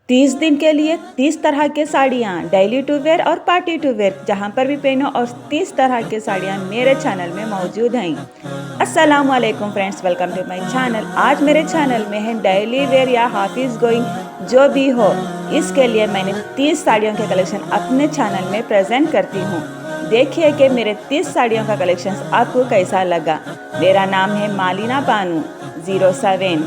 30 दिन के लिए 30 तरह के साड़ियाँ डेली टू वेयर और पार्टी टू वेयर जहाँ पर भी पहनो और 30 तरह के साड़ियाँ मेरे चैनल में मौजूद हैं। अस्सलाम वालेकुम friends, welcome to my channel. आज मेरे चैनल में है डेली वेयर या ऑफिस गोइंग जो भी हो, इसके लिए मैंने 30 साड़ियों के कलेक्शन अपने चैनल में प्रेजेंट करती हूँ। देखिए कि मेरे 30 साड़ियों का कलेक्शन आपको कैसा लगा। मेरा नाम है मालिना बानू 07।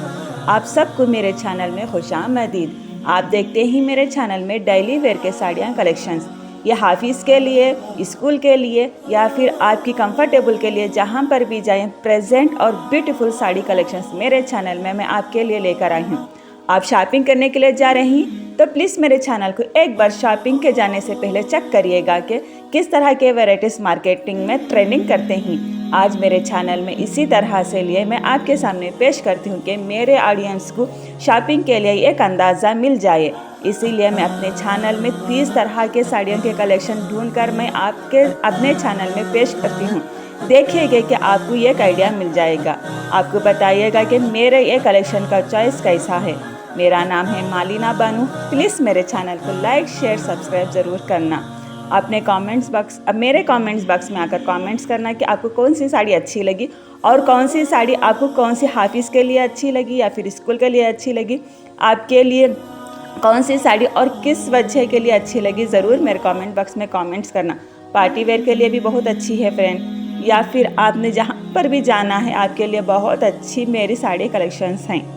आप सबको मेरे चैनल में खुशामदीद। आप देखते ही मेरे चैनल में डेली वेयर के साड़ियाँ कलेक्शंस, ये ऑफिस के लिए, स्कूल के लिए या फिर आपकी कंफर्टेबल के लिए जहाँ पर भी जाएं, प्रेजेंट और ब्यूटीफुल साड़ी कलेक्शंस मेरे चैनल में मैं आपके लिए लेकर आई हूँ। आप शॉपिंग करने के लिए जा रही तो प्लीज़ मेरे चैनल को एक बार शॉपिंग के जाने से पहले चेक करिएगा कि किस तरह के वैराइटीज़ मार्केटिंग में ट्रेंडिंग करते हैं। आज मेरे चैनल में इसी तरह से लिए मैं आपके सामने पेश करती हूँ कि मेरे ऑडियंस को शॉपिंग के लिए एक अंदाज़ा मिल जाए। इसीलिए मैं अपने चैनल में 30 तरह के साड़ियों के कलेक्शन ढूंढकर मैं आपके अपने चैनल में पेश करती हूँ। देखिएगा कि आपको एक आइडिया मिल जाएगा। आपको बताइएगा कि मेरे ये कलेक्शन का चॉइस कैसा है। मेरा नाम है मालिना बानू। प्लीज़ मेरे चैनल को लाइक शेयर सब्सक्राइब ज़रूर करना। अपने मेरे कमेंट्स बॉक्स में आकर कमेंट्स करना कि आपको कौन सी साड़ी अच्छी लगी और कौन सी साड़ी आपको कौन सी ऑफिस के लिए अच्छी लगी या फिर स्कूल के लिए अच्छी लगी। आपके लिए कौन सी साड़ी और किस वजह के लिए अच्छी लगी, ज़रूर मेरे कमेंट बॉक्स में कमेंट्स करना। पार्टी वेयर के लिए भी बहुत अच्छी है फ्रेंड, या फिर आपने जहाँ पर भी जाना है आपके लिए बहुत अच्छी मेरी साड़ी कलेक्शंस हैं।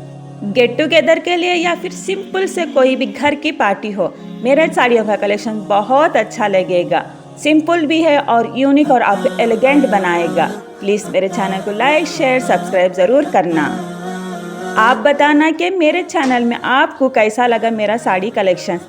गेट टुगेदर के लिए या फिर सिंपल से कोई भी घर की पार्टी हो, मेरे साड़ियों का कलेक्शन बहुत अच्छा लगेगा। सिंपल भी है और यूनिक और आपको एलिगेंट बनाएगा। प्लीज़ मेरे चैनल को लाइक शेयर सब्सक्राइब ज़रूर करना। आप बताना कि मेरे चैनल में आपको कैसा लगा मेरा sari collection.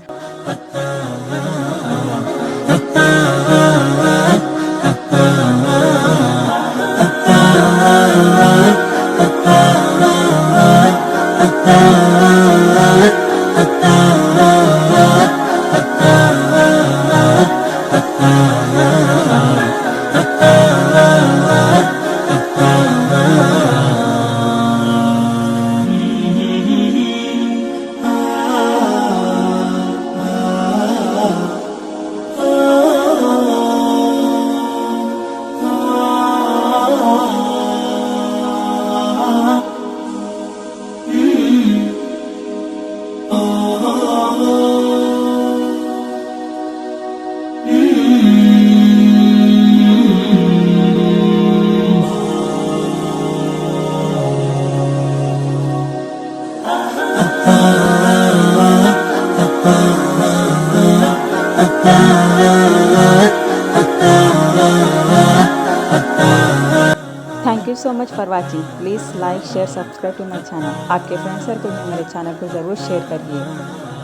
Thank you so much for watching. Please like share subscribe to my channel. आपके फ्रेंड सर्कल में मेरे चैनल को ज़रूर शेयर करिए।